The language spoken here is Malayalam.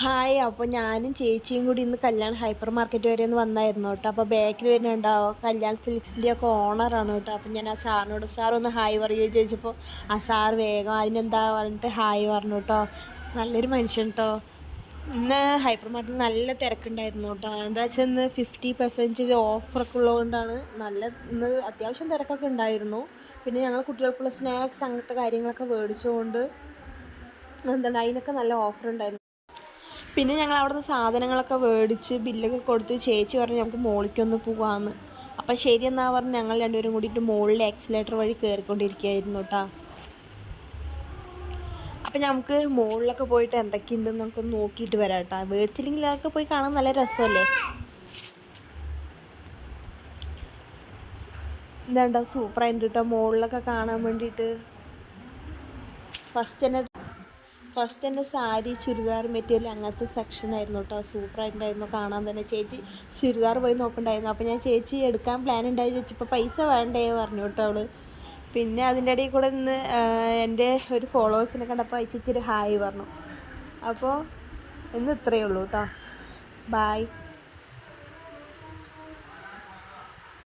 ഹായ്. അപ്പോൾ ഞാനും ചേച്ചിയും കൂടി ഇന്ന് കല്യാൺ ഹൈപ്പർ മാർക്കറ്റ് വരെ ഒന്ന് വന്നായിരുന്നു കേട്ടോ. അപ്പോൾ ബാക്കിൽ വരുന്നുണ്ടാവും കല്യാൺ സിൽക്സിൻ്റെയൊക്കെ ഓണറാണ് കേട്ടോ. അപ്പോൾ ഞാൻ ആ സാറിനോട് സാർ ഒന്ന് ഹായ് പറയുകയോ ചോദിച്ചപ്പോൾ ആ സാർ വേഗം അതിനെന്താ പറഞ്ഞിട്ട് ഹായ് പറഞ്ഞു കേട്ടോ. നല്ലൊരു മനുഷ്യൻ കേട്ടോ. ഇന്ന് ഹൈപ്പർ മാർക്കറ്റിൽ നല്ല തിരക്കുണ്ടായിരുന്നു കേട്ടോ. എന്താ വെച്ചാൽ ഇന്ന് 50% ഓഫറൊക്കെ ഉള്ളതുകൊണ്ടാണ് ഇന്ന് അത്യാവശ്യം തിരക്കൊക്കെ ഉണ്ടായിരുന്നു. പിന്നെ ഞങ്ങൾ കുട്ടികൾക്കുള്ള സ്നാക്സ് അങ്ങനത്തെ കാര്യങ്ങളൊക്കെ മേടിച്ചുകൊണ്ട് എന്താണ് അതിനൊക്കെ നല്ല ഓഫർ ഉണ്ടായിരുന്നു. പിന്നെ ഞങ്ങൾ അവിടുന്ന് സാധനങ്ങളൊക്കെ മേടിച്ച് ബില്ലൊക്കെ കൊടുത്ത് ചേച്ചി പറഞ്ഞ് നമുക്ക് മോളിക്കൊന്ന് പോകാമെന്ന്. അപ്പം ശരി എന്നാ പറഞ്ഞ് ഞങ്ങൾ രണ്ടുപേരും കൂടിയിട്ട് മുകളിൽ എക്സിലേറ്റർ വഴി കയറിക്കൊണ്ടിരിക്കുകയായിരുന്നു കേട്ടോ. അപ്പം നമുക്ക് മുകളിലൊക്കെ പോയിട്ട് എന്തൊക്കെയുണ്ടെന്ന് നമുക്കൊന്ന് നോക്കിയിട്ട് വരാം കേട്ടോ. മേടിച്ചില്ലെങ്കിൽ അതൊക്കെ പോയി കാണാൻ നല്ല രസമല്ലേ. എന്താണ്ടോ സൂപ്പറായിട്ട് കേട്ടോ മുകളിലൊക്കെ കാണാൻ വേണ്ടിയിട്ട്. ഫസ്റ്റ് തന്നെ സാരി ചുരിദാർ മെറ്റീരിയൽ അങ്ങനത്തെ സെക്ഷനായിരുന്നു കേട്ടോ. സൂപ്പറായിട്ടുണ്ടായിരുന്നു കാണാൻ തന്നെ. ചേച്ചി ചുരിദാർ പോയി നോക്കണ്ടായിരുന്നു. അപ്പോൾ ഞാൻ ചേച്ചി എടുക്കാൻ പ്ലാൻ ഉണ്ടായി ചോദിച്ചപ്പോൾ പൈസ വേണ്ടേ പറഞ്ഞു കേട്ടോ അവൾ. പിന്നെ അതിൻ്റെ ഇടയിൽ കൂടെ ഇന്ന് എൻ്റെ ഒരു ഫോളോവേഴ്സിനെ കണ്ടപ്പോൾ ചേച്ചി ഒരു ഹായ് പറഞ്ഞു. അപ്പോൾ ഇന്ന് ഇത്രയേ ഉള്ളൂ കേട്ടോ. ബായ്.